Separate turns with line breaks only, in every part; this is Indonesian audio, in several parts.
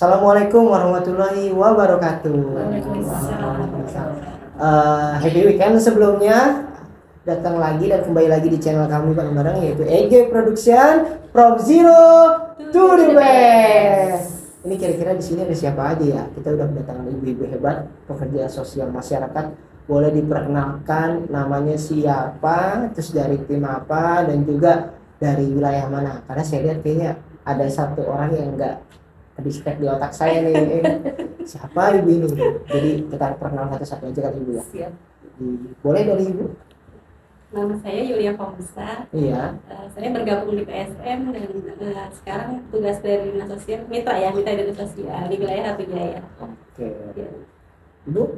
Assalamualaikum warahmatullahi wabarakatuh. Happy weekend sebelumnya. Datang lagi dan kembali lagi di channel kami bareng-bareng, yaitu EG Production From Zero to the Best. Ini kira-kira di sini ada siapa aja ya? Kita udah kedatangan ibu-ibu hebat, pekerja sosial masyarakat. Boleh diperkenalkan namanya siapa, terus dari tim apa, dan juga dari wilayah mana? Karena saya lihat kayaknya ada satu orang yang enggak kedistek di otak saya nih. Siapa ibu ini? Jadi kita perkenalan satu-satu aja kan ibu ya.
Siap.
Boleh dari ibu?
Nama saya Yulia Pamusa.
Iya.
Saya bergabung di PSM dan sekarang tugas dari Dinas Sosial Mitra Dinas Sosial di wilayah Ratu Jaya.
Oke.
Ya.
Ibu?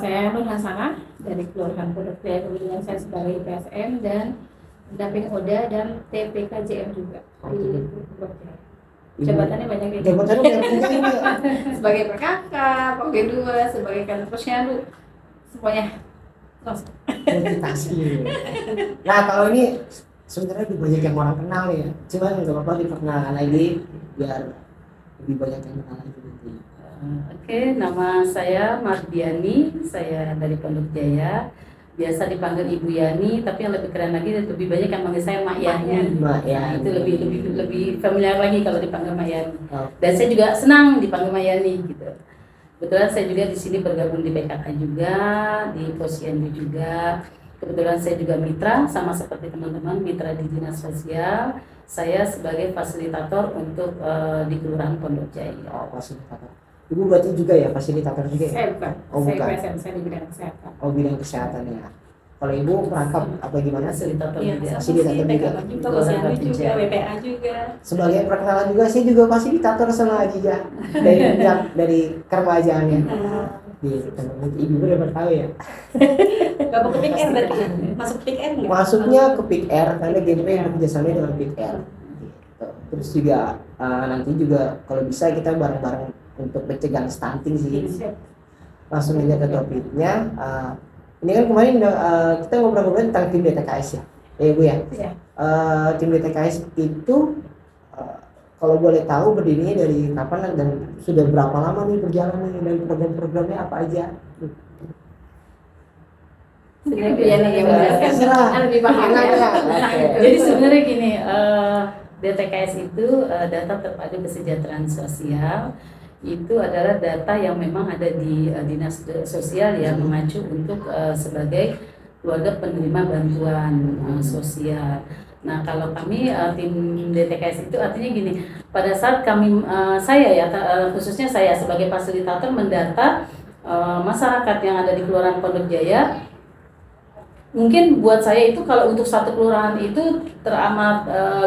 Saya Nur Hasanah dari Kelurahan Pondok Jaya. Kemudian saya sebagai PSM dan pendamping ODA dan TPKJM juga di Pondok Jaya. Jabatannya banyak ya.
Jabatannya banyak ya.
Sebagai perkakak, POG2, sebagai kantor posyandu, semuanya.
Motivasi. Nah kalau ini sebenarnya lebih banyak yang orang kenal ya. Cuman nggak apa-apa diperkenalkan lagi biar lebih banyak yang kenal lagi nanti.
Oke, nama saya Mardiani, saya dari Pondok Jaya. Biasa dipanggil Ibu Yani, tapi yang lebih keren lagi lebih banyak yang manggil saya Mak Yani.
Mak Yani.
Itu lebih familiar lagi kalau dipanggil Mak Yani.
Oh.
Dan saya juga senang dipanggil Mak Yani gitu. Kebetulan saya juga di sini bergabung di PKK juga, di Posyandu juga. Kebetulan saya juga mitra, sama seperti teman-teman mitra di Dinas Sosial. Saya sebagai fasilitator untuk di Kelurahan Pondok Jaya.
Oh, fasilitator. Ibu berarti juga ya fasilitator juga ya?
Saya bukan.
Oh,
saya
bukan.
PSM, saya di bidang kesehatan.
Oh, bidang kesehatan ya. Kalau ibu merangkap apa gimana?
Fasilitator
Iya,
juga.
Fasilitator juga.
PKK juga, Posyandu juga, WPA juga.
Sebagai perkenalan juga saya juga fasilitator sama Ajija dari keremajaan ya. Di ibu udah tahu ya.
Gak mau ke Pick R berarti ya? Masuk Pick R nggak?
Masuknya ke Pick R karena genre yang kerjasama dengan Pick R. Gitu. Terus juga nanti juga kalau bisa kita bareng-bareng untuk pencegahan stunting sih. Langsung aja ke topiknya. Ini kan kemarin kita ngobrol-ngobrol tentang tim DTKS ya, ibu ya.
Iya.
Tim DTKS itu kalau boleh tahu berdirinya dari kapan dan sudah berapa lama nih berjalan nih dan program-programnya apa aja?
Lebih paham ya.
Jadi sebenarnya gini, DTKS itu data terpadu kesejahteraan sosial, itu adalah data yang memang ada di Dinas Sosial yang mengacu untuk sebagai keluarga penerima bantuan sosial. Nah kalau kami tim DTKS itu artinya gini, pada saat kami khususnya saya sebagai fasilitator mendata masyarakat yang ada di Kelurahan Pondok Jaya. Mungkin buat saya itu kalau untuk satu kelurahan itu teramat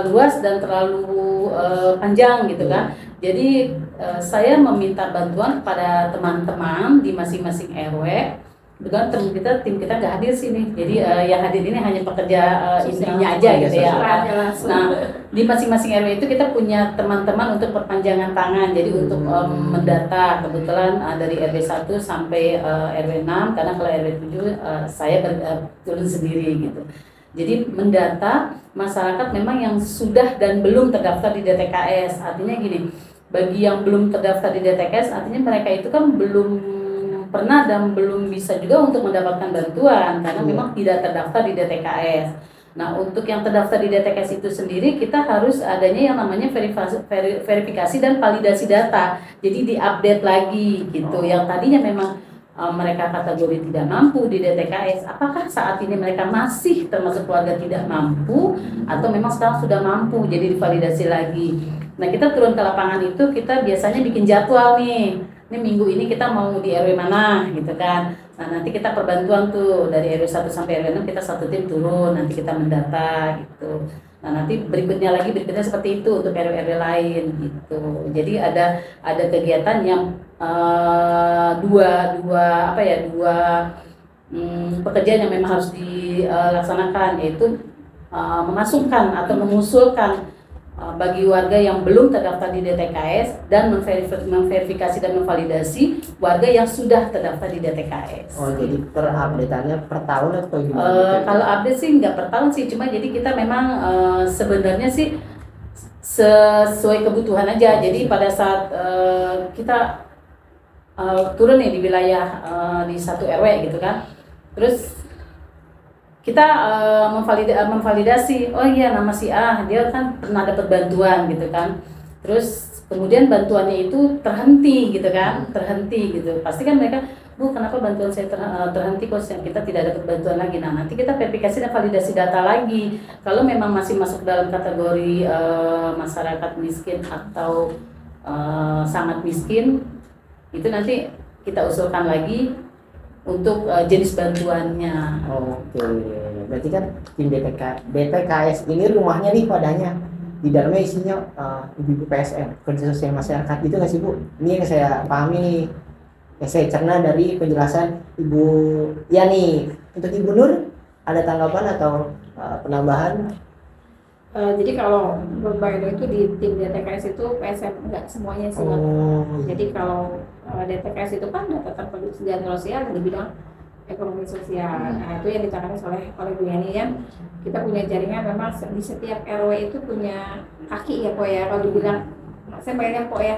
luas dan terlalu panjang gitu kan. Jadi saya meminta bantuan kepada teman-teman di masing-masing RW. Kebetulan tim kita nggak hadir sini. Jadi yang hadir ini hanya pekerja intinya aja gitu ya. Nah di masing-masing RW itu kita punya teman-teman untuk perpanjangan tangan. Jadi untuk mendata kebetulan dari RW 1 sampai RW 6 karena kalau RW 7 saya turun sendiri gitu. Jadi mendata masyarakat memang yang sudah dan belum terdaftar di DTKS. Artinya gini, bagi yang belum terdaftar di DTKS artinya mereka itu kan belum pernah dan belum bisa juga untuk mendapatkan bantuan karena memang tidak terdaftar di DTKS. Nah untuk yang terdaftar di DTKS itu sendiri kita harus adanya yang namanya verifikasi dan validasi data. Jadi diupdate lagi gitu. Yang tadinya memang mereka kategori tidak mampu di DTKS, apakah saat ini mereka masih termasuk keluarga tidak mampu atau memang sekarang sudah mampu, jadi divalidasi lagi. Nah kita turun ke lapangan itu kita biasanya bikin jadwal nih, ini minggu ini kita mau di RW mana gitu kan. Nah nanti kita perbantuan tuh dari RW 1 sampai RW 6 kita satu tim turun, nanti kita mendata gitu. Nah nanti berikutnya seperti itu untuk RW-RW lain gitu. Jadi ada kegiatan yang dua pekerjaan yang memang harus dilaksanakan, yaitu memasukkan atau mengusulkan bagi warga yang belum terdaftar di DTKS dan memverifikasi dan memvalidasi warga yang sudah terdaftar di DTKS.
Oh, jadi terupdate-nya per tahun atau gimana?
Kalau update sih nggak per tahun sih, cuma jadi kita memang sebenarnya sih sesuai kebutuhan aja. Jadi pada saat kita turun nih di wilayah di satu RW gitu kan, terus kita memvalidasi, oh iya nama si A dia kan pernah dapat bantuan gitu kan, terus kemudian bantuannya itu terhenti gitu kan, terhenti gitu, pasti kan mereka, Bu kenapa bantuan saya terhenti kok, kita tidak dapat bantuan lagi. Nah nanti kita verifikasi dan validasi data lagi, kalau memang masih masuk dalam kategori masyarakat miskin atau sangat miskin, itu nanti kita usulkan lagi untuk jenis bantuannya.
Oke, berarti kan tim DTKS ini rumahnya nih padanya di dalamnya isinya ibu-ibu PSM, kerja sosial masyarakat gitu nggak sih Bu? Ini yang saya pahami nih, yang saya cerna dari penjelasan Ibu Yani. Untuk Ibu Nur ada tanggapan atau penambahan?
Jadi kalau berbagi itu di tim DTKS itu PSM enggak semuanya sih. Jadi kalau DTKS itu kan data terpadu kesejahteraan sosial di bidang ekonomi sosial. Nah itu yang ditangani oleh Bu Yani ya. Kita punya jaringan memang di setiap RW itu punya kaki ya Po ya. Kalau dibilang, saya bayangin Po ya,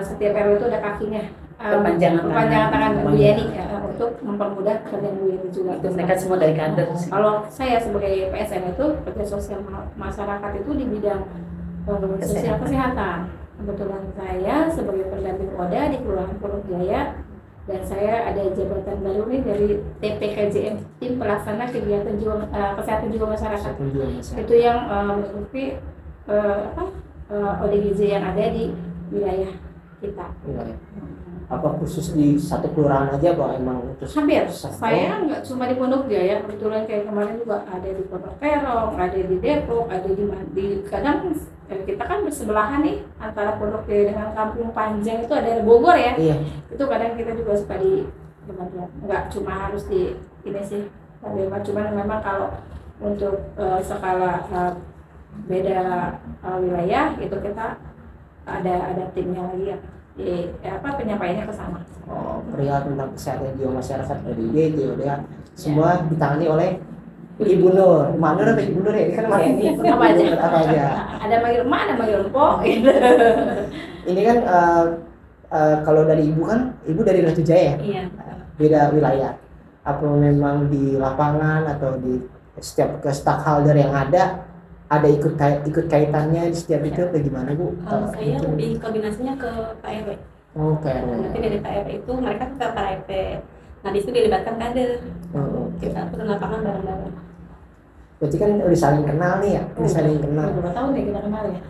setiap RW itu ada kakinya.
Perpanjangan
tangan Bu Yani untuk mempermudah pekerjaan Bu Yani juga.
Itu mereka semua dari kader sih.
Kalau saya sebagai PSM itu kerja sosial masyarakat itu di bidang sosial kesehatan. Kebetulan saya sebagai pendamping ODA di Kelurahan Pondok Jaya, dan saya ada jabatan baru nih dari TPKJM, tim pelaksana kegiatan kesehatan jiwa masyarakat. Itu yang mengikuti ODGJ yang ada di wilayah kita.
Apa khusus di satu kelurahan aja Pak emang khusus?
Hampir. Saya nggak cuma di Pondok Jaya, kebetulan kayak kemarin juga ada di Pondok Terong, ada di Depok, ada di kadang kita kan bersebelahan nih antara Pondok Jaya dengan Kampung Panjang, itu ada Bogor ya.
Iya.
Itu kadang kita juga suka di teman-teman. Nggak cuma harus di ini sih, cuman memang kalau untuk skala beda wilayah itu kita ada timnya lagi ya. Penyampaiannya ke sana.
Perihal tentang kesehatan jiwa masyarakat ODGJ ya, semua ditangani oleh Ibu Nur. Mak Nur atau Ibu Nur ya? Kan ini apa aja?
Ada manggil emak, ada manggil empok.
Ini kan kalau dari Ibu kan, Ibu dari Ratu Jaya ya?
Iya.
Beda wilayah. Apa memang di lapangan atau di setiap stakeholder yang ada ikut kaitannya di setiap itu atau gimana Bu?
Kalau saya lebih koordinasinya ke Pak RW.
Oh, PRW.
Nanti dari Pak RW itu mereka ke Pak RT. Nah di situ dilibatkan kader.
Oke.
Kita turun lapangan bareng-bareng.
Berarti kan udah saling kenal nih ya? Udah saling kenal.
Berapa tahun ya kita kenal ya?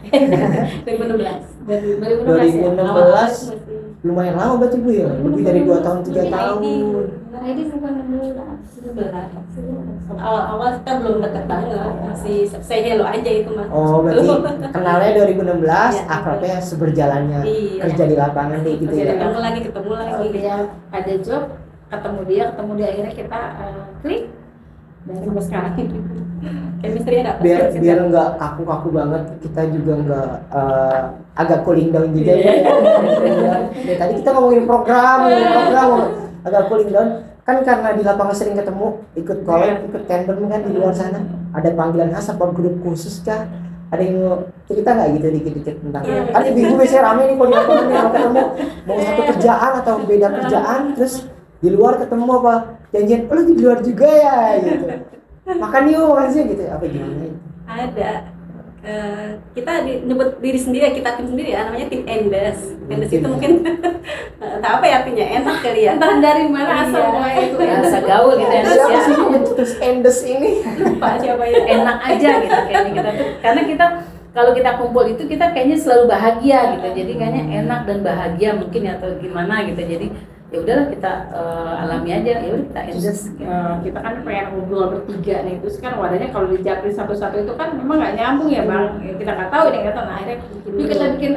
2016.
Dari
2016 lumayan lama berarti Bu ya? Lebih dari 2 tahun 3 tahun.
Ini bukan 16.
Awal kita belum dekat banget, masih saya hello aja itu Mas.
Oh berarti kenalnya 2016,
Iya.
akrabnya seberjalannya
Iya.
kerja di lapangan kayak gitu ya?
Ketemu lagi.
Dia ada job, ketemu dia akhirnya kita klik dan sampai sekarang itu.
Chemistry ada.
Biar nggak kaku-kaku banget, kita juga nggak agak cooling down juga ya. Ya tadi kita ngomongin program agak cooling down kan karena di lapangan sering ketemu, ikut collab, ikut tandem kan di luar sana. Ada panggilan khas apa grup khusus kah? Ada yang mau cerita nggak gitu dikit-dikit tentang? Kan ibu-ibu biasanya rame nih kalau di lapangan nih, ketemu mau satu kerjaan atau beda kerjaan, terus di luar ketemu apa janjian, lu di luar juga ya gitu. Makan yuk maksudnya gitu, apa gimana?
Ada. Kita nyebut diri sendiri, kita tim sendiri ya, namanya tim Endes. Endes itu mungkin tahu apa ya artinya, enak kali ya.
Entah dari mana asal mulai itu
Bahasa gaul gitu ya.
Siapa sih yang terus Endes ini?
Lupa siapa ya.
Enak aja gitu kayaknya kita tuh, karena kita kalau kita kumpul itu kita kayaknya selalu bahagia gitu, jadi kayaknya enak dan bahagia mungkin ya, atau gimana gitu. Jadi ya udahlah kita alami aja, ya udah kita endes.
Kita kan pengen ngobrol bertiga nih, terus kan wadahnya kalau dijapri satu-satu itu kan memang nggak nyambung ya Bang. Kita nggak tahu ini kata, nah akhirnya yuk kita bikin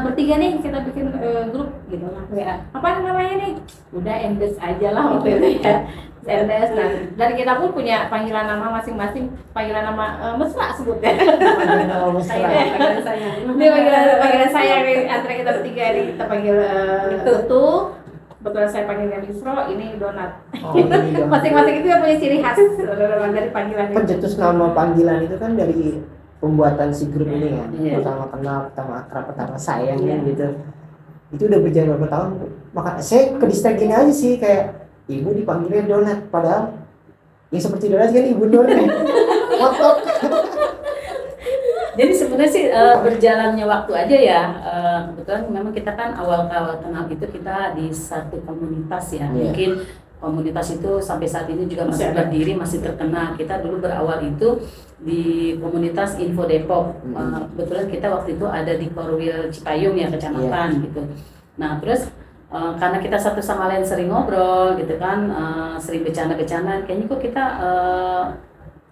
bertiga nih, kita bikin grup gitu lah ya. Apa namanya nih? Udah endes aja lah waktu itu ya. Endes. Nah dari kita pun punya panggilan nama masing-masing, panggilan nama mesra sebutnya.
Panggilan saya.
Ini panggilan saya antara kita bertiga ini, kita panggil Tutu. Kebetulan saya panggilnya Misro, ini Donat.
Oh, ini Donat.
Masing-masing itu yang punya ciri khas dari panggilan itu.
Pencetus nama panggilan itu kan dari pembuatan si grup ini ya.
Iya.
Pertama kenal, pertama akrab, pertama sayang
Iya.
gitu. Itu udah berjalan berapa tahun? Maka saya ke distract gini aja sih, kayak ibu dipanggilnya Donat, padahal ya seperti Donat kan ibu Nur nih. Ngotot.
Jadi sebenarnya sih berjalannya waktu aja ya. Kebetulan memang kita kan awal kenal itu kita di satu komunitas ya.
Iya.
Mungkin komunitas itu sampai saat ini juga masih berdiri, masih terkenal. Kita dulu berawal itu di komunitas Info Depok. Kebetulan kita waktu itu ada di Korwil Cipayung ya, kecamatan gitu. Nah terus karena kita satu sama lain sering ngobrol gitu kan, sering bercanda-bercanda, kayaknya kok kita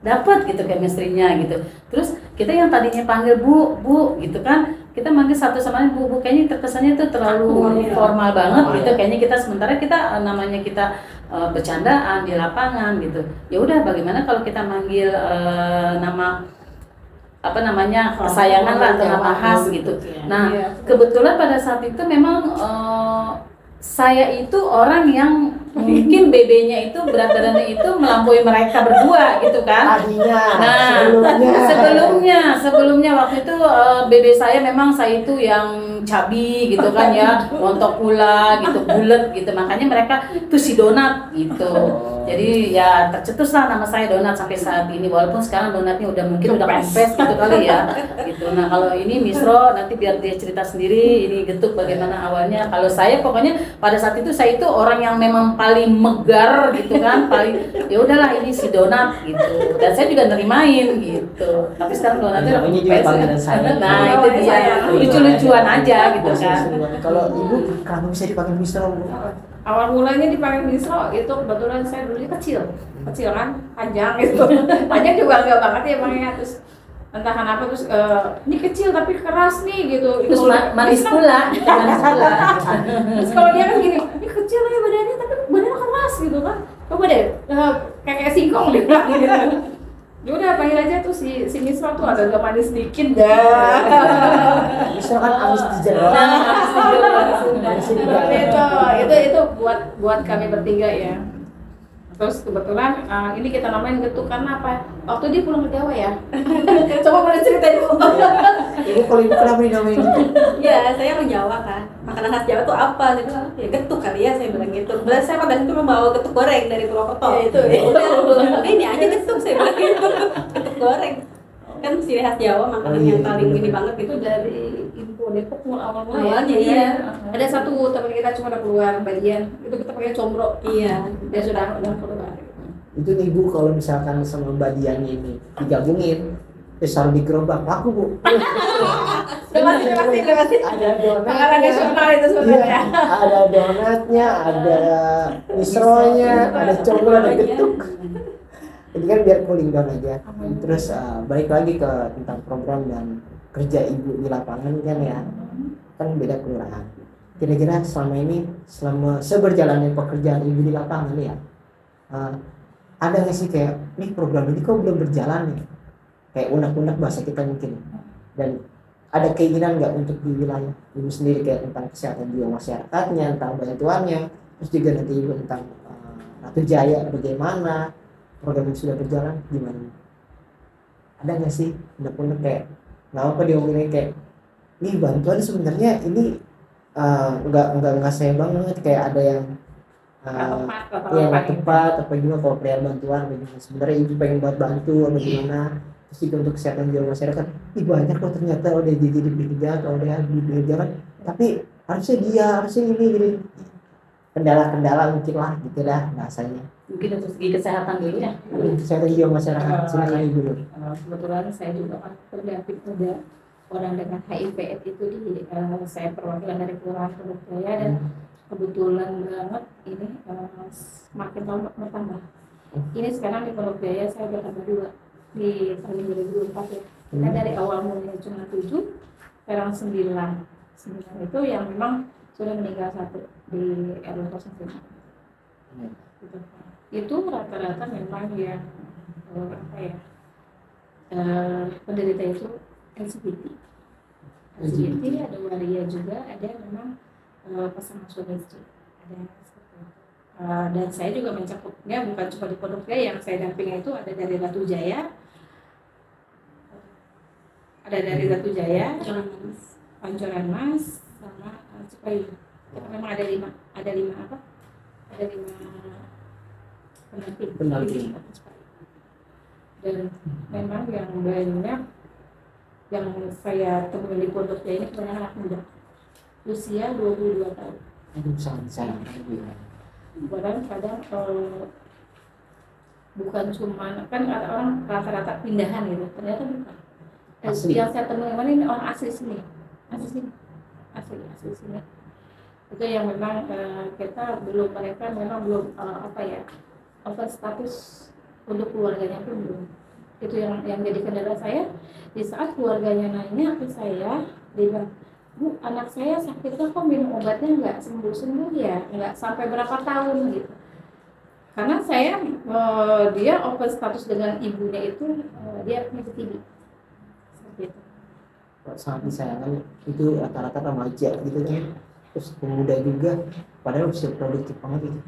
dapat gitu chemistry-nya gitu. Terus kita yang tadinya panggil bu gitu kan, kita manggil satu sama lain bu, kayaknya terkesannya itu terlalu formal banget gitu. Kayaknya kita sementara kita namanya kita bercandaan di lapangan gitu. Ya udah, bagaimana kalau kita manggil nama apa namanya kesayangan lah atau nama khas gitu. Nah kebetulan pada saat itu memang saya itu orang yang mungkin BB-nya itu berat badannya itu melampaui mereka berdua gitu kan.
Tadinya,
Nah sebelumnya waktu itu BB saya memang saya itu yang cabi gitu kan ya, rontok pula gitu, bulat gitu, makanya mereka itu si Donat gitu. Jadi ya tercetus lah nama saya Donat sampai saat ini, walaupun sekarang Donatnya udah mungkin udah kempes gitu kali ya gitu. Nah kalau ini Misro nanti biar dia cerita sendiri ini Getuk bagaimana awalnya. Kalau saya pokoknya pada saat itu saya itu orang yang memang paling megar gitu kan, paling ya udahlah ini si Donat gitu, dan saya juga nerimain gitu. Tapi sekarang Donatnya udah
Namanya juga
kempes.
panggilan saya.
Nah itu dia, lucu-lucuan aja gitu kan.
Kalau ibu kenapa bisa dipanggil Misro?
Awal mulanya dipanggil Misro itu kebetulan saya dulu kecil kan, panjang gitu. Panjang juga enggak banget ya panggilnya, terus entah kenapa terus ini kecil tapi keras nih gitu.
Terus manis pula gitu, manis pula.
Terus kalau dia kan gini, ini kecil ya badannya tapi badannya keras gitu kan. Coba deh kayak singkong deh gitu. Ya udah panggil aja tuh si Misro tuh agak manis dikit dah.
Misro kan amis di jeruk.
Itu buat kami bertiga ya. Terus kebetulan ini kita namain Getuk karena apa? Waktu dia pulang ke Jawa ya. Coba boleh ceritain dulu.
Ibu kalau ibu kenapa dinamain gitu?
Ya, saya orang Jawa kan. Makanan khas Jawa tuh apa? Saya bilang, ya getuk kali ya, saya bilang gitu. Kemudian saya pada itu membawa getuk goreng dari Purwokerto. Ya itu. Udah, ini aja getuk saya bilang gitu. Getuk goreng. Kan ciri khas Jawa, makanan yang paling gini banget gitu.
Dari Info Depok awal-mulanya.
Awalnya iya.
Ada satu teman kita cuma udah keluar bagian, itu kita pakai combro.
Iya.
Dia sudah keluar.
Itu nih Bu, kalau misalkan sama Mbak ini digabungin, terus taruh di gerobak, laku Bu.
Terima kasih.
Ada donat.
Makanan nasional itu sebenarnya.
Ada donatnya, ada misronya, ada combro, ada getuk. Jadi kan biar cooling down aja. Terus balik lagi ke tentang program dan kerja ibu di lapangan kan ya, kan beda kelurahan. Kira-kira selama ini, selama seberjalannya pekerjaan ibu di lapangan ya, ada nggak sih kayak, nih program ini kok belum berjalan nih, kayak unek-unek bahasa kita mungkin, dan ada keinginan nggak untuk di wilayah ibu sendiri kayak tentang kesehatan jiwa masyarakatnya, tentang bantuannya, terus juga nanti ibu tentang Ratu Jaya bagaimana program yang sudah berjalan gimana? Ada nggak sih unek-unek kayak nggak apa diomongin kayak nih bantuan sebenarnya ini nggak saya banget, kayak ada yang nggak tepat apa gimana kalau perihal bantuan bagaimana sebenarnya ibu pengen buat bantu apa gimana, terus juga untuk kesehatan jiwa masyarakat ih banyak loh ternyata udah jadi P3 atau udah di jalan tapi harusnya dia harusnya ini kendala-kendala mungkin lah gitu dah bahasanya.
Mungkin untuk segi kesehatan dulu ya.
Kesehatan jiwa masyarakat silakan ibu.
Kebetulan saya juga kan terdamping ada orang dengan HIV/AIDS itu di saya perwakilan dari Kelurahan Pondok Jaya, dan kebetulan banget ini semakin tahun bertambah. Ini sekarang di Pondok Jaya saya udah tambah 2 di tahun 2024 ya. Kita dari awal mulai cuma 7, sekarang 9 itu yang memang sudah meninggal 1 di RW 05. Gitu. Itu rata-rata memang yang penderita itu LGBT, ada waria juga, ada memang pasangan suami istri, ada seperti itu. Dan saya juga mencakupnya bukan cuma di Pondok Jaya, yang saya dampingi itu ada dari Ratu Jaya, ada dari Batu Jaya,
Jangan nangis.
Pancoran Mas, sama Cipayu. Kita memang ada lima apa? Ada 5 pendamping. Dan memang yang banyak yang saya temui di Pondok Jaya ini kebanyakan anak muda, usia 22 tahun.
Aduh, sangat sayang ya.
Kadang bukan cuma kan ada orang rata-rata pindahan gitu, ternyata bukan. Dan
Asli.
yang saya temui mana ini orang asli sini, asli sini. Itu yang memang kita belum, mereka memang belum over status untuk keluarganya pun belum. Itu yang jadi kendala saya. Di saat keluarganya nanya ke saya, dia bilang, Bu, anak saya sakitnya kok minum obatnya nggak sembuh-sembuh ya, nggak sampai berapa tahun gitu. Karena saya dia open status dengan ibunya itu dia punya TB. Seperti itu.
Sangat disayangkan itu rata-rata remaja gitu kan, terus pemuda juga, padahal usia produktif banget itu.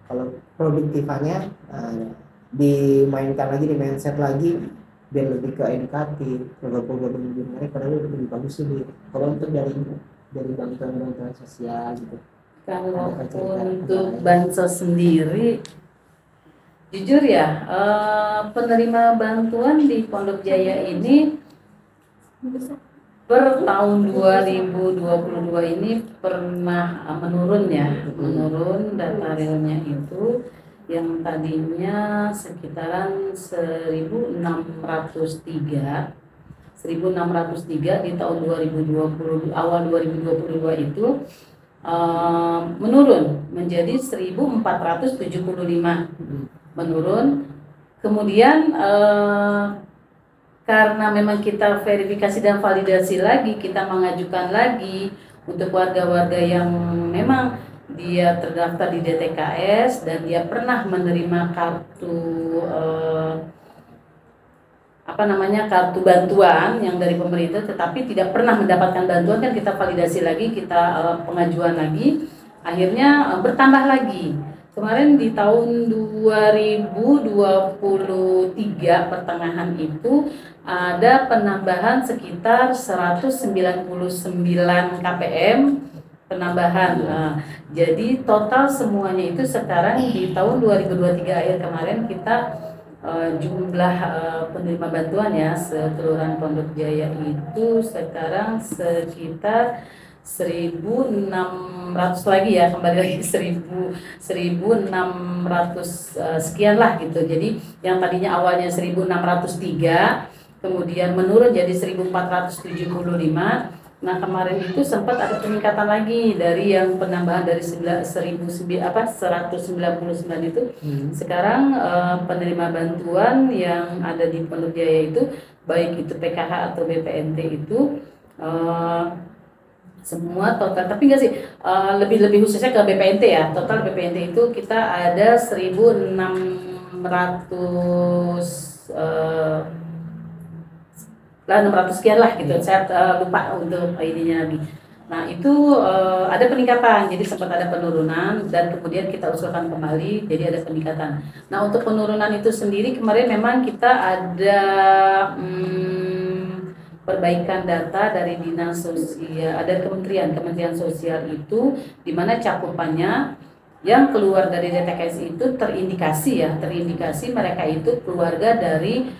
Kalau produktifannya dimainkan lagi, di mindset lagi biar lebih ke edukatif, program-program yang mereka padahal lebih bagus sih. Kalau untuk dari bantuan sosial gitu.
Kalau untuk bansos sendiri, jujur ya, penerima bantuan di Pondok Jaya ini per tahun 2022 ini pernah menurun ya, menurun data realnya itu yang tadinya sekitaran 1.603 di tahun 2020, awal 2022 itu menurun menjadi 1.475, menurun. Kemudian karena memang kita verifikasi dan validasi lagi, kita mengajukan lagi untuk warga-warga yang memang dia terdaftar di DTKS dan dia pernah menerima kartu kartu bantuan yang dari pemerintah, tetapi tidak pernah mendapatkan bantuan, kan kita validasi lagi, kita pengajuan lagi, akhirnya bertambah lagi. Kemarin di tahun 2023 pertengahan itu ada penambahan sekitar 199 KPM penambahan. Jadi total semuanya itu sekarang di tahun 2023 akhir kemarin kita jumlah penerima bantuan ya sekelurahan Pondok Jaya itu sekarang sekitar 1.600 lagi ya, kembali lagi 1.600 sekian lah gitu. Jadi yang tadinya awalnya 1.603 kemudian menurun jadi 1.475. Nah kemarin itu sempat ada peningkatan lagi dari yang penambahan dari 199 itu. Sekarang penerima bantuan yang ada di Pondok Jaya itu baik itu PKH atau BPNT itu semua total, tapi enggak sih, lebih khususnya ke BPNT ya. Total BPNT itu kita ada 1.600 600 sekian lah gitu. Saya lupa untuk ininya lagi. Nah itu ada peningkatan, jadi sempat ada penurunan dan kemudian kita usulkan kembali, jadi ada peningkatan. Nah untuk penurunan itu sendiri kemarin memang kita ada perbaikan data dari Dinas Sosial, ada Kementerian Sosial itu, di mana cakupannya yang keluar dari DTKS itu terindikasi mereka itu keluarga dari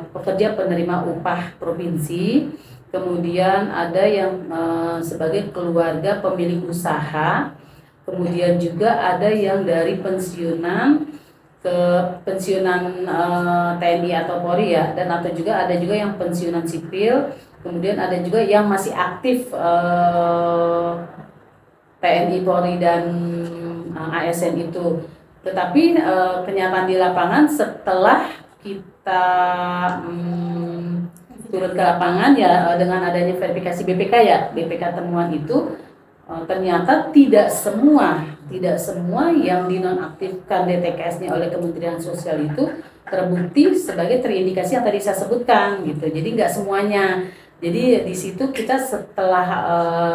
pekerja penerima upah provinsi, kemudian ada yang sebagai keluarga pemilik usaha, kemudian juga ada yang dari pensiunan TNI atau Polri ya, dan atau juga ada juga yang pensiunan sipil, kemudian ada juga yang masih aktif TNI, Polri dan ASN itu. Tetapi kenyataan di lapangan setelah kita turun ke lapangan ya, dengan adanya verifikasi BPK temuan itu ternyata tidak semua yang dinonaktifkan DTKS-nya oleh Kementerian Sosial itu terbukti sebagai terindikasi yang tadi saya sebutkan gitu. Jadi nggak semuanya. Jadi di situ kita setelah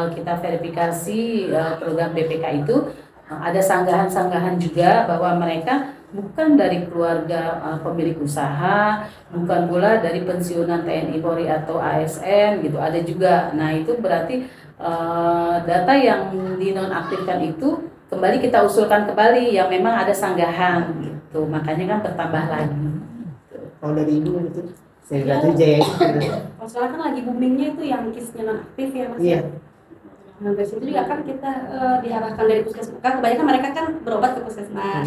kita verifikasi program BPK itu ada sanggahan juga bahwa mereka bukan dari keluarga pemilik usaha, bukan pula dari pensiunan TNI Polri atau ASN gitu, ada juga. Nah itu berarti data yang dinonaktifkan itu kembali kita usulkan kembali yang memang ada sanggahan gitu, makanya kan bertambah lagi.
Kalau dari ibu itu saya
Iya.
aja ya.
Kalau sekarang kan lagi boomingnya itu yang kisnya non aktif ya mas.
Iya.
Nah dari situ juga kan kita diarahkan dari puskesmas. Kan kebanyakan mereka kan berobat ke puskesmas.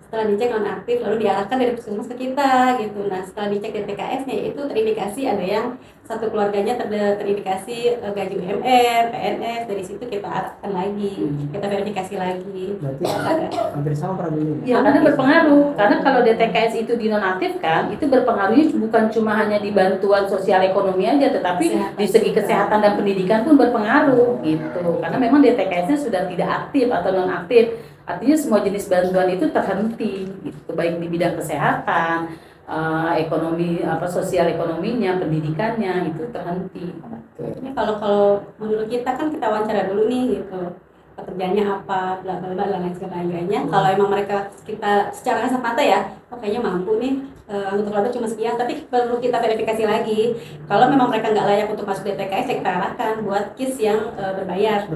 Setelah dicek non aktif lalu diarahkan dari puskesmas ke kita gitu. Nah setelah dicek DTKS-nya itu terindikasi ada yang satu keluarganya terindikasi gaji UMR, PNS. Dari situ kita arahkan lagi, kita verifikasi lagi.
Berarti hampir sama problemnya.
Ya, karena berpengaruh. Karena kalau DTKS itu dinonaktifkan, itu berpengaruhnya bukan cuma hanya di bantuan sosial ekonomi aja, tetapi di segi kesehatan dan pendidikan pun berpengaruh gitu. Karena memang DTKS-nya sudah tidak aktif atau nonaktif. Artinya semua jenis bantuan itu terhenti, gitu. Baik di bidang kesehatan, ekonomi, sosial ekonominya, pendidikannya itu terhenti.
Ini kalau menurut kita kan kita wawancara dulu nih gitu, pekerjaannya apa, bla bla bla dan lain sebagainya. Kalau emang mereka kita secara kasat mata ya, kayaknya mampu nih untuk keluarga cuma sekian, tapi perlu kita verifikasi lagi. Kalau memang mereka nggak layak untuk masuk DTKS, ya kita arahkan buat KIS yang berbayar,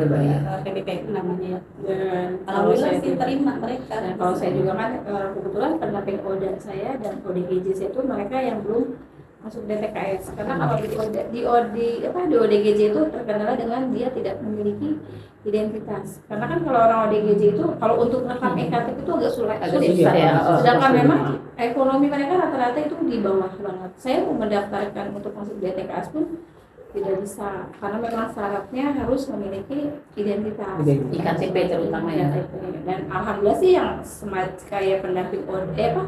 PPP namanya ya.
Dan
Alhamdulillah sih terima mereka.
Dan kalau saya juga kan kebetulan pendamping ODA saya dan ODGJ saya itu mereka yang belum masuk DTKS, karena kalau di ODGJ itu terkendala dengan dia tidak memiliki identitas. Karena kan kalau orang ODGJ itu kalau untuk rekam ektp itu agak sulit.
Ya.
Sedangkan memang ekonomi mereka rata-rata itu di bawah banget. Saya mau mendaftarkan untuk masuk DTKS pun tidak bisa, karena memang syaratnya harus memiliki identitas.
IKTP terutama ya.
Dan alhamdulillah sih yang kayak pendamping ODA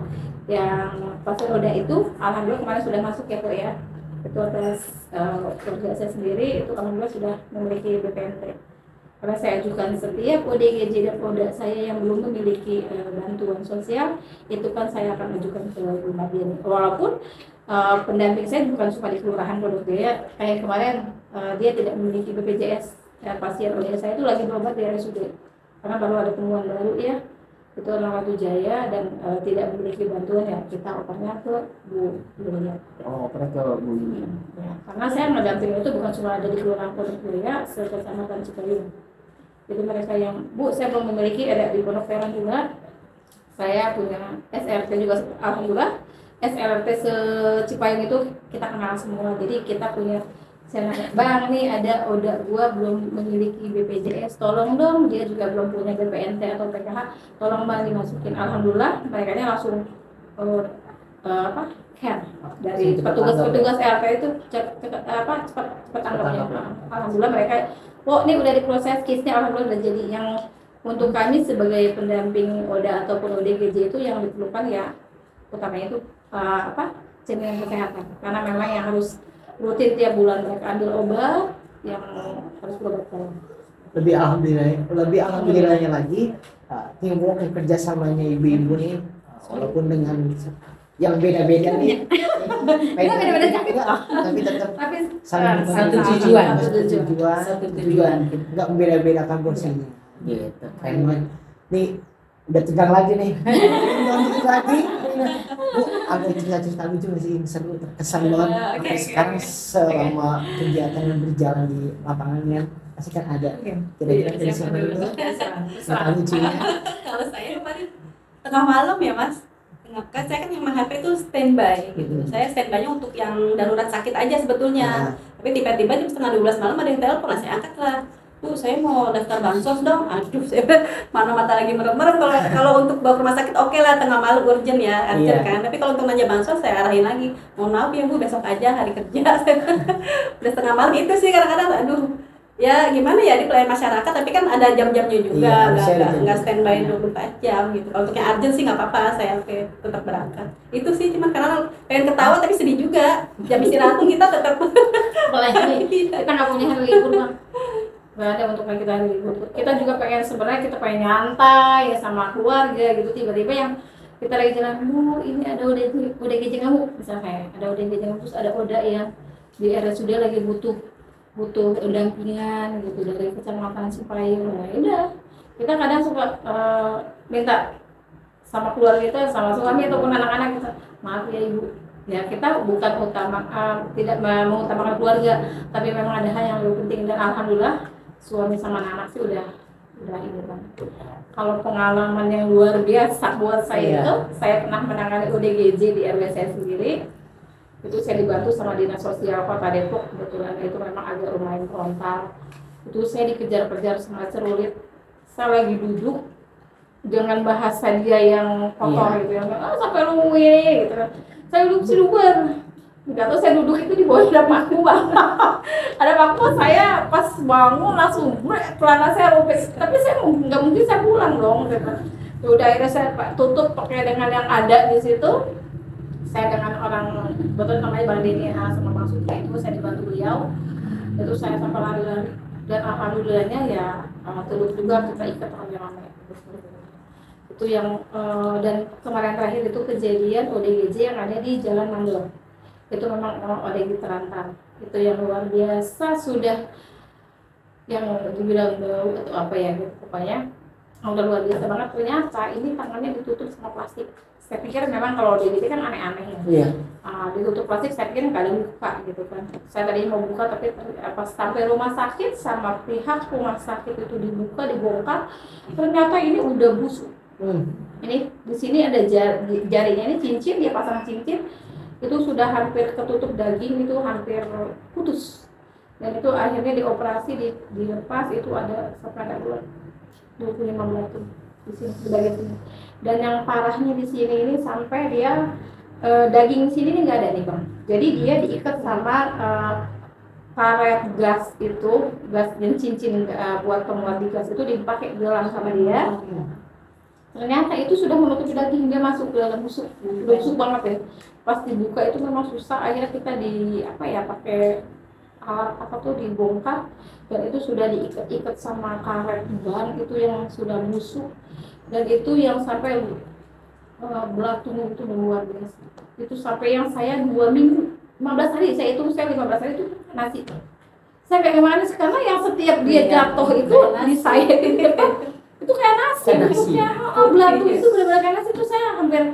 yang pasien ODA itu alhamdulillah kemarin sudah masuk ya Bu ya. Ketua tes kerja saya sendiri itu alhamdulillah sudah memiliki BPNT. Karena saya ajukan setiap ODGJ dan ODA saya yang belum memiliki bantuan sosial, itu kan saya akan ajukan ke Bu Madiani. Walaupun pendamping saya bukan cuma di Kelurahan Pondok Jaya, kayak kemarin dia tidak memiliki BPJS. Pasien ODA saya itu lagi berobat di RSUD karena baru ada temuan baru ya, itu Rawatu Jaya dan tidak memiliki bantuan, ya kita opernya ke Bu Julia.
Oh, opernya ke Bu Julia.
Ya, karena saya mendampingi itu bukan cuma ada di Kelurahan Pondok Jaya, sekecamatan Cipayung. Jadi mereka yang, Bu, saya belum memiliki, ada di Pondok Peran juga. Saya punya SRT juga, alhamdulillah. SRT se-Cipayung itu kita kenal semua. Jadi kita punya, saya nanya, Bang, nih ada ODA gua belum memiliki BPJS, tolong dong, dia juga belum punya BPNT atau PKH, tolong Bang dimasukin. Alhamdulillah, mereka langsung care dari petugas RT itu cepat tanggapnya. Alhamdulillah mereka, ini udah diproses kisnya, alhamdulillah udah jadi. Yang untuk kami sebagai pendamping ODA ataupun ODGJ itu yang diperlukan ya utamanya itu jaminan kesehatan, karena memang yang harus rutin tiap bulan mereka ambil obat yang harus berobat saya.
Lebih alhamdulillahnya lagi teamwork kerjasamanya ibu-ibu nih, walaupun dengan yang beda-beda nih,
beda-beda sakit,
tapi tetap
satu tujuan,
nggak membeda-bedakan porsinya. Gitu. Keren banget. Nih udah tegang lagi nih. Lanjut lagi. Bu, ada cerita-cerita lucu masih seru, terkesan banget. Sekarang selama kegiatan yang berjalan di lapangannya pasti kan ada. Kira-kira dari siapa dulu? Cerita lucunya.
Kalau saya kemarin tengah malam ya Mas, kan saya kan yang HP itu standby gitu. Saya standby-nya untuk yang darurat sakit aja sebetulnya. Tapi tiba-tiba jam 11:30 malam ada yang telepon, saya angkat lah. Tuh saya mau daftar bansos dong. Aduh, saya mana mata lagi merem-merem. Kalau untuk bawa ke rumah sakit oke lah, tengah malam urgent ya, urgent kan. Tapi kalau untuk nanya bansos saya arahin lagi. Mohon maaf ya Bu, besok aja hari kerja. Udah tengah malam itu sih kadang-kadang aduh. Ya gimana ya, di pelayan masyarakat tapi kan ada jam-jamnya juga, nggak standby 24 jam gitu. Kalau untuk yang urgent sih nggak apa-apa, saya tetap berangkat. Itu sih cuma karena pengen ketawa tapi sedih juga. Jam istirahat kita tetap
apalagi kita nggak punya hari libur Bang. Nggak ada untuk kita hari libur. Kita juga sebenarnya kita pengen nyantai ya sama keluarga gitu, tiba-tiba yang kita lagi jalan, Bu, ini ada ODGJ kamu, misalnya kayak ada ODGJ kamu, terus ada ODA yang di RSUD lagi butuh pendampingan gitu dari kecamatan Cipayung. Nah udah, kita kadang suka minta sama keluarga kita, sama suami ataupun anak-anak kita, maaf ya ibu, ya kita bukan tidak mengutamakan keluarga, tapi memang ada hal yang lebih penting, dan alhamdulillah suami sama anak sih udah ini kan. Kalau pengalaman yang luar biasa buat saya itu, saya pernah menangani ODGJ di RW saya sendiri. Itu saya dibantu sama Dinas Sosial Kota Depok, kebetulan itu memang agak lumayan frontal. Itu saya dikejar-kejar sangat cerulit. Saya lagi duduk dengan bahasa dia yang kotor gitu, yang sampai lu gitu. Saya duduk di luar. Enggak tahu saya duduk itu di bawah ada paku bang. Ada paku, saya pas bangun langsung celana saya robek. Tapi saya nggak mungkin saya pulang dong. Gitu. Udah akhirnya saya tutup pakai dengan yang ada di situ. Saya dengan orang betul namanya Bang Dini sama Bang Sutri itu saya dibantu beliau. Itu saya sampai lari-lari, dan alhamdulillahnya ya turut juga kita ikat rame-rame. Itu yang dan kemarin terakhir itu kejadian ODGJ yang ada di Jalan Manggel. Itu memang ODGJ terlantar. Itu yang luar biasa, sudah yang dibilang bau atau apa ya gitu, pokoknya udah luar biasa banget. Ternyata ini tangannya ditutup sama plastik. Saya pikir memang kalau ODGJ kan aneh-aneh ya.
Iya.
Ditutup plastik, saya pikir nggak ada buka gitu kan. Saya tadinya mau buka, tapi pas sampai rumah sakit sama pihak rumah sakit itu dibuka, dibongkar, ternyata ini udah busuk. Ini di sini ada jarinya, ini cincin, dia pasang cincin, itu sudah hampir ketutup daging, itu hampir putus. Dan itu akhirnya dioperasi, dilepas, itu ada sampai 25 bulan di sini, di bagian sini. Dan yang parahnya di sini ini sampai dia daging sini ini nggak ada nih bang. Jadi dia diikat sama karet gas itu, gas dan cincin buat pemuat di gas itu dipakai gelang sama dia. Ternyata itu sudah menutupi daging, dia masuk ke dalam busuk, busuk banget ya. Pas dibuka itu memang susah, akhirnya kita pakai alat dibongkar, dan itu sudah diikat sama karet ban itu yang sudah busuk. Dan itu yang sampai belatungnya itu luar biasa. Itu sampai yang saya 2 minggu, 15 hari, saya 15 hari itu nasi. Saya kayak gimana sih, karena yang setiap dia jatuh itu di saya itu kayak nasi. Belatung itu benar-benar kayak nasi. Itu saya hampir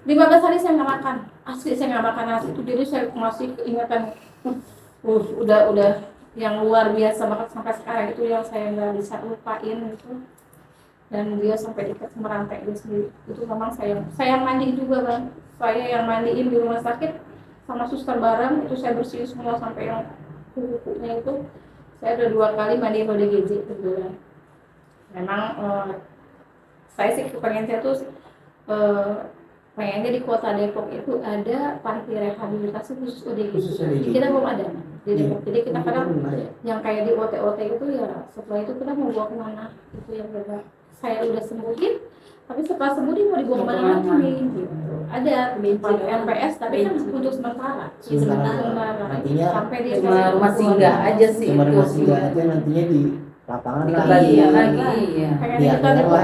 15 hari saya nggak makan. Asli saya nggak makan nasi itu. Jadi saya masih keingatan. Udah yang luar biasa banget sampai sekarang, itu yang saya nggak bisa lupain gitu. Dan dia sampai ikat sama rantai dia sendiri. Itu memang saya mandi juga bang. Saya yang mandiin di rumah sakit sama suster bareng, itu saya bersihin semua sampai yang kuku-kukunya itu. Saya udah 2 kali mandiin ODGJ kebetulan. Memang saya sih pengennya tuh pengennya di Kota Depok itu ada panti rehabilitasi khusus ODGJ. Kita belum ada di Depok. Jadi kita kadang yang kayak di OT-OT itu ya setelah itu kita mau bawa kemana, itu yang berbeda. Saya udah sembuhin, tapi setelah sembuh dia mau dibawa kemana lagi gitu. Ada MPS, tapi kan untuk sementara.
Artinya
sampai dia
cuma rumah singgah aja sih.
Cuma rumah singgah aja, nantinya di lapangan
Kebagian lagi.
Pengennya kita Depok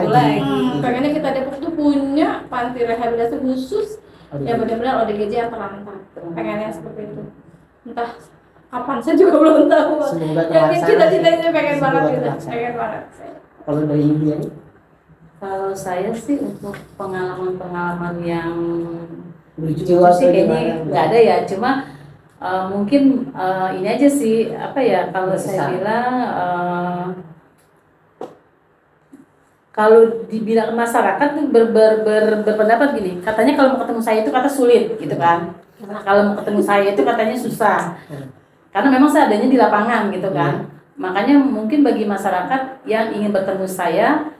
pengennya kita Depok tuh punya panti rehabilitasi khusus yang benar-benar ODGJ yang terlantar. Pengennya seperti itu. Entah kapan, saya juga belum tahu.
Semoga
Yang cita-citanya pengen banget gitu.
terlaksana.
Pengen banget.
Kalau dari Ibu ya,
Kalau saya sih untuk pengalaman-pengalaman yang
lucu
sih kayaknya nggak ada ya. Cuma mungkin ini aja sih, apa ya, kalau saya bilang kalau dibilang masyarakat tuh berpendapat gini, katanya kalau mau ketemu saya itu kata sulit gitu kan. Kalau mau ketemu saya itu katanya susah. Karena memang saya adanya di lapangan gitu kan. Makanya mungkin bagi masyarakat yang ingin bertemu saya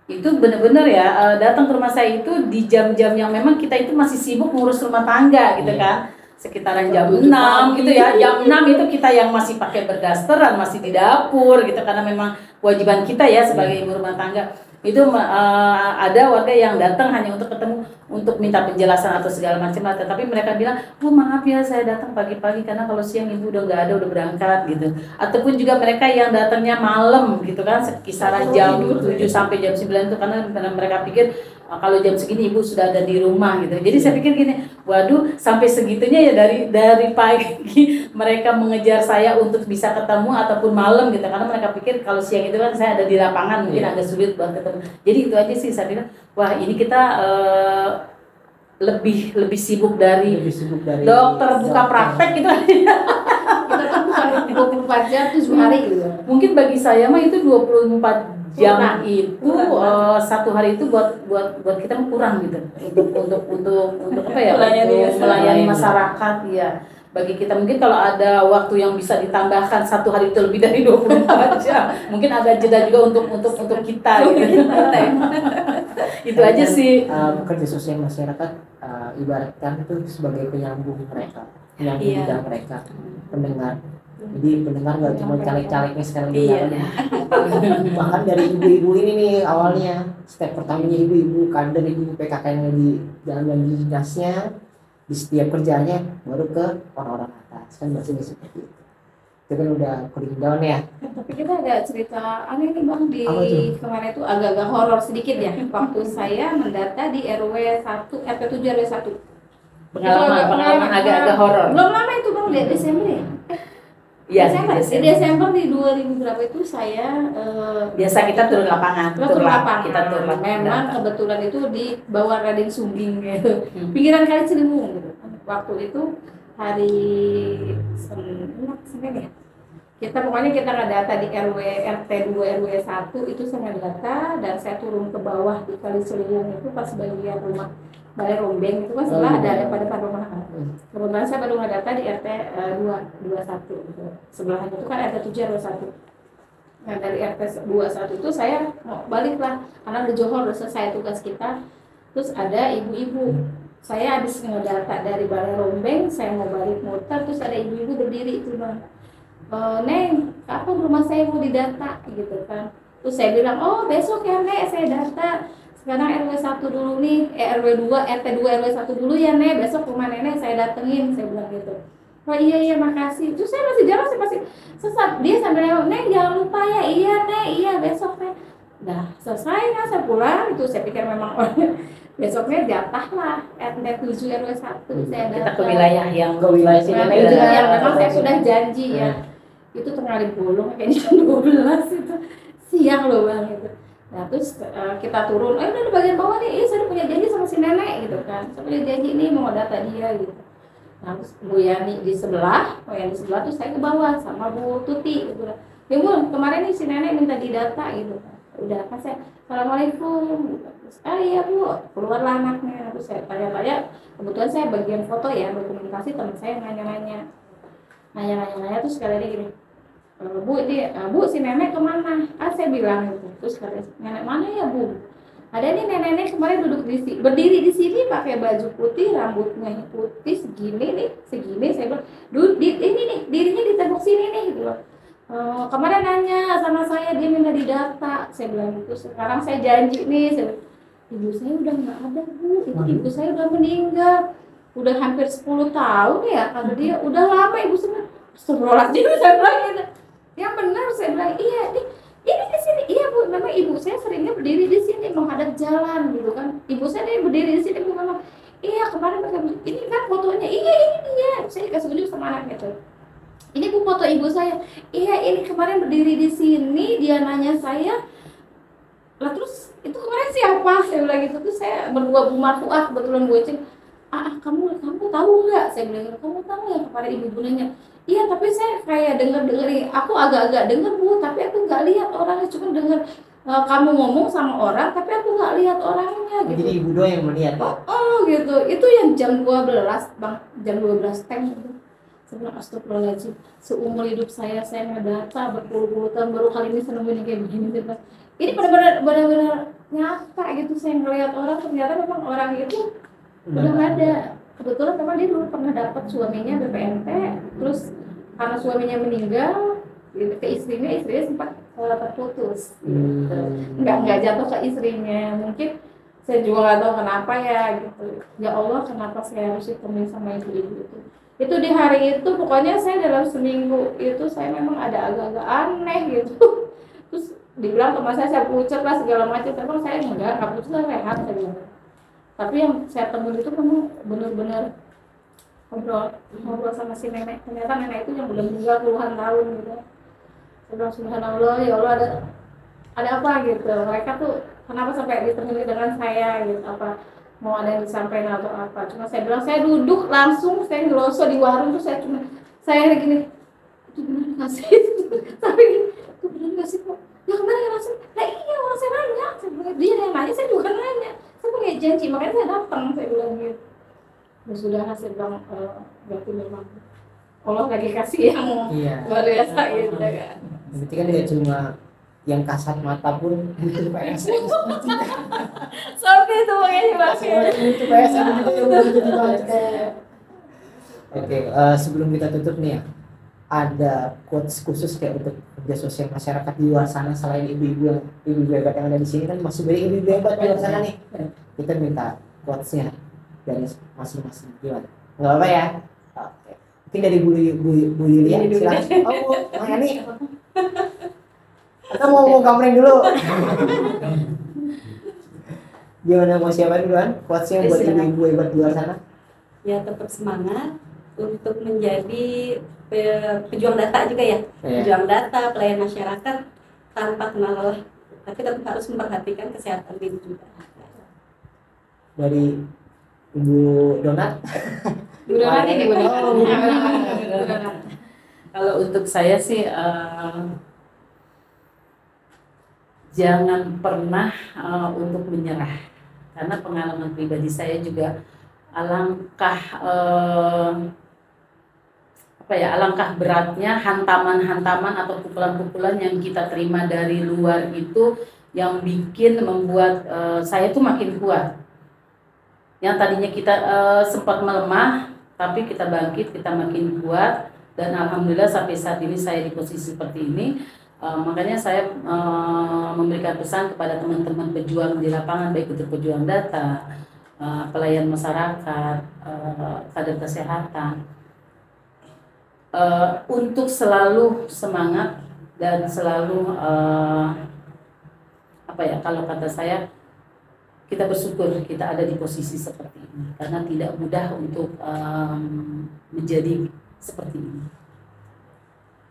itu benar-benar ya datang ke rumah saya itu di jam-jam yang memang kita itu masih sibuk ngurus rumah tangga gitu kan. Sekitaran jam 6 gitu ya. Jam 6 itu kita yang masih pakai berdasteran, masih di dapur gitu, karena memang kewajiban kita ya sebagai ibu rumah tangga. Itu ada warga yang datang hanya untuk ketemu, untuk minta penjelasan atau segala macam lah. Tapi mereka bilang, maaf ya saya datang pagi-pagi karena kalau siang ibu udah nggak ada, udah berangkat gitu. Ataupun juga mereka yang datangnya malam gitu kan, kisaran jam 7 sampai jam 9 itu karena mereka pikir kalau jam segini ibu sudah ada di rumah gitu. Jadi saya pikir gini, waduh sampai segitunya ya dari pagi mereka mengejar saya untuk bisa ketemu ataupun malam gitu, karena mereka pikir kalau siang itu kan saya ada di lapangan mungkin agak sulit buat ketemu. Jadi itu aja sih saya bilang, wah ini kita lebih sibuk dari dokter buka praktek gitu.
Kita kan bukan 24 jam 7 hari gitu.
Mungkin bagi saya mah itu 24 jam itu satu hari itu buat kita kurang gitu untuk apa ya, melayani masyarakat ya. Bagi kita mungkin kalau ada waktu yang bisa ditambahkan satu hari itu lebih dari 24 jam mungkin ada jeda juga untuk kita gitu. Itu aja sih.
Pekerja sosial masyarakat ibaratkan itu sebagai penyambung mereka, penyambung bidang mereka, pendengar. Jadi pendengar gak cuma caleg-calegnya sekali lagi. Bahkan dari ibu-ibu ini nih awalnya step pertamanya ibu-ibu kader, ibu PKK yang di dalam dinasnya, di setiap kerjanya baru ke orang-orang atas, kan biasanya seperti itu. Itu kan udah cooling down ya.
Tapi kita ada cerita aneh nih Bang di kemarin itu agak-agak horor sedikit ya. Waktu saya mendata di RW 1, RT 7 RW 1.
Pengalaman agak-agak horor.
Belum lama itu Bang, di Desember ya?
Iya,
di Desember di 2000 berapa itu saya
biasa kita turun lapangan.
Kita turun lapangan. Memang kebetulan itu di bawah Raden Sumbing gitu. Pinggiran Kali Ciliwung gitu. Waktu itu hari Senin ya. Kita ngedata di RW RT 2 RW 1 itu saya ngedata dan saya turun ke bawah di Kali Ciliwung itu pas bagian rumah Balai Rombeng itu kan sebelah ada depan rumah kan. Kebetulan saya baru ngedata di RT 221 gitu. Sebelahnya itu kan RT 7 RW 1. Nah dari RT 21 itu saya mau balik lah karena udah johor, udah selesai tugas kita. Terus ada ibu-ibu. Saya habis ngedata dari Balai Rombeng, saya mau balik muter, terus ada ibu-ibu berdiri itu Bang. Neng, kapan rumah saya mau didata gitu kan. Terus saya bilang, oh besok ya Nek saya data. Sekarang RW 1 dulu nih, RW 2, RT 2 RW 1 dulu ya Nek, besok rumah nenek saya datengin, saya bilang gitu. Oh iya makasih. Terus saya masih jalan, saya masih sesat. Dia sambil lewat, Nek jangan lupa ya, iya Nek, iya besok Nek. Nah selesai kan saya pulang, itu saya pikir memang besoknya jatah lah RT 7 RW 1 saya datang.
Kita ke wilayah yang
sini. Yang memang saya sudah janji ya. Itu tengah bolong kayaknya jam 12 itu siang loh Bang itu. Nah terus kita turun, udah di bagian bawah nih, saya udah punya janji sama si nenek gitu kan. Saya punya janji nih mau data dia gitu. Nah terus Bu Yani di sebelah, terus saya ke bawah sama Bu Tuti gitu. Ya Bu, kemarin nih si nenek minta didata gitu. Udah kan saya, Assalamualaikum. Terus, iya Bu, keluarlah anaknya. Terus saya tanya-tanya, kebetulan saya bagian foto ya, dokumentasi, teman saya nanya-nanya terus sekali gini, Bu, Bu si nenek kemana? Saya bilang gitu. Terus kata nenek mana ya Bu? Ada nih nenek kemarin berdiri di sini pakai baju putih, rambutnya putih segini. Saya bilang, ini nih dirinya di tembok sini nih gitu. Kemarin nanya sama saya, dia minta didata. Saya bilang gitu. Sekarang saya janji nih, ibu saya udah nggak ada Bu. Ibu saya udah meninggal. Udah hampir 10 tahun ya, kata dia. Udah lama ibu saya. Astagfirullahaladzim, saya bilang gitu. Yang benar saya bilang, iya ini di sini. Iya Bu, memang ibu saya seringnya berdiri di sini menghadap jalan gitu kan. Ibu saya dia berdiri di sini Bu, memang. Iya kemarin ini kan fotonya. Iya ini dia. Saya dikasih tunjuk sama anak gitu. Ini Bu foto ibu saya. Iya ini kemarin berdiri di sini, dia nanya saya. Lah terus itu kemarin siapa? Saya bilang gitu. Terus saya berdua Bu Marfuah kebetulan Bu Ecing. Kamu tahu nggak? Saya bilang, kamu tahu ya kemarin ibu nanya. Iya tapi saya kayak dengar aku agak-agak dengar Bu, tapi aku nggak lihat orangnya, cuma dengar kamu ngomong sama orang, tapi aku nggak lihat orangnya gitu.
Jadi ibu doang yang melihat.
Gitu. Itu yang jam 12 Bang, jam 12 gitu. Saya bilang astagfirullahaladzim, seumur hidup saya ngedata berpuluh-puluh tahun baru kali ini saya nemuin kayak begini. Ini benar-benar nyata gitu, saya ngelihat orang ternyata memang orang itu udah nggak ada. Kebetulan memang dia dulu pernah dapat suaminya BPNT, terus karena suaminya meninggal ke istrinya sempat terputus gitu. Nggak jatuh ke istrinya, mungkin saya juga nggak tahu kenapa ya gitu. Ya Allah, kenapa saya harus ditemuin sama ibu-ibu itu di hari itu. Pokoknya saya dalam seminggu itu saya memang ada agak-agak aneh gitu. Terus dibilang teman saya pucat lah segala macam, tapi saya enggak pucat, saya sehat saya bilang. Tapi yang saya temuin itu kamu benar-benar ngobrol sama si nenek. Ternyata nenek itu yang belum meninggal puluhan tahun gitu. Saya bilang subhanallah, ya Allah, ada apa gitu. Mereka tuh kenapa sampai ditemui dengan saya gitu, apa mau ada yang disampaikan atau apa. Cuma saya bilang, saya duduk langsung, saya ngelosok di warung tuh, saya gini, itu benar dikasih. Tapi itu benar dikasih kok. Ya kemarin ya langsung, nah iya orang saya nanya, dia yang nanya, saya juga nanya, saya punya janji, makanya saya datang, saya bilang gitu. Ya sudah, saya bilang berarti memang Allah lagi kasih yang luar biasa gitu kan.
Berarti kan dia cuma yang kasat mata pun butuh PSM.
Seperti itu makanya pakai.
Butuh PSM juga yang belum jadi baca. Oke, sebelum kita tutup nih ya, ada quotes khusus kayak untuk kerja sosial masyarakat di luar sana selain ibu-ibu hebat yang ada di sini, kan masih banyak ibu-ibu hebat di luar sana nih. Kita minta quotesnya dari masing-masing, gimana? Nggak apa ya? Oke. Mungkin dari Bu Yulia, silakan. Oh, Bu, Mang Yani. Atau mau gambreng dulu? Gimana, mau siapa duluan? Quotesnya buat ibu-ibu hebat di luar sana?
Ya tetap semangat untuk menjadi pejuang data juga ya. Pejuang data, pelayan masyarakat tanpa kenal lelah. Tapi tetap harus memperhatikan kesehatan diri juga.
Dari Ibu Donat.
Ibu Donat ini Bu.
Kalau untuk saya sih jangan pernah untuk menyerah, karena pengalaman pribadi saya juga alangkah alangkah beratnya hantaman-hantaman atau pukulan-pukulan yang kita terima dari luar itu yang bikin membuat saya tuh makin kuat. Yang tadinya kita sempat melemah, tapi kita bangkit, kita makin kuat, dan alhamdulillah sampai saat ini saya di posisi seperti ini. Makanya saya memberikan pesan kepada teman-teman pejuang di lapangan, baik itu pejuang data, pelayan masyarakat, kader kesehatan, untuk selalu semangat dan selalu kalau kata saya, kita bersyukur kita ada di posisi seperti ini, karena tidak mudah untuk menjadi seperti ini.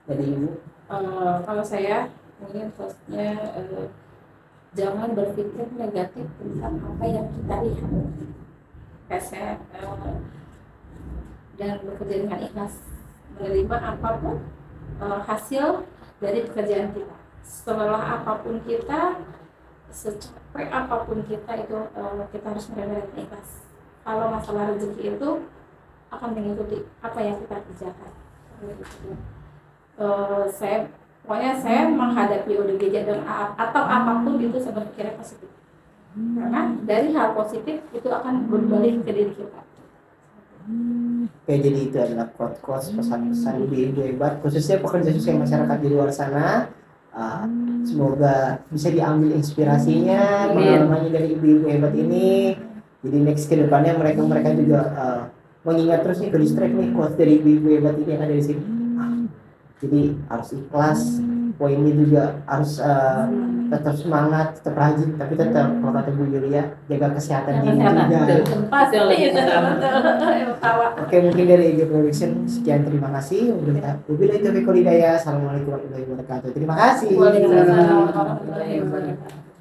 Dari Ibu?
Kalau saya ingin posnya jangan berpikir negatif tentang apa yang kita lihat. Saya dan bekerja dengan ikhlas, menerima apapun hasil dari pekerjaan kita. Setelah apapun kita, secapek apapun kita itu kita harus menerima dengan ikhlas. Kalau masalah rezeki itu akan mengikuti apa yang kita kerjakan. Saya menghadapi ODGJ dan atau apapun itu saya berpikir positif, karena dari hal positif itu akan berbalik ke diri kita.
Oke, jadi itu adalah quotes pesan-pesan ibu hebat, khususnya pekerja sosial masyarakat di luar sana. Semoga bisa diambil inspirasinya, pengalamannya dari ibu-ibu hebat ini. Jadi next ke depannya mereka juga mengingat terus nih, ke distract nih quotes dari ibu-ibu hebat ini yang ada di sini. Jadi harus ikhlas, poinnya juga harus tetap semangat, tetap rajin, tapi tetap kalau kata Bu Yulia, jaga kesehatan diri juga.
Pasti itu.
Oke, mungkin dari EG Production sekian, terima kasih. Wabillahi taufiq wal hidayah. Assalamualaikum warahmatullahi wabarakatuh. Terima kasih.
Waalaikumsalam warahmatullahi wabarakatuh.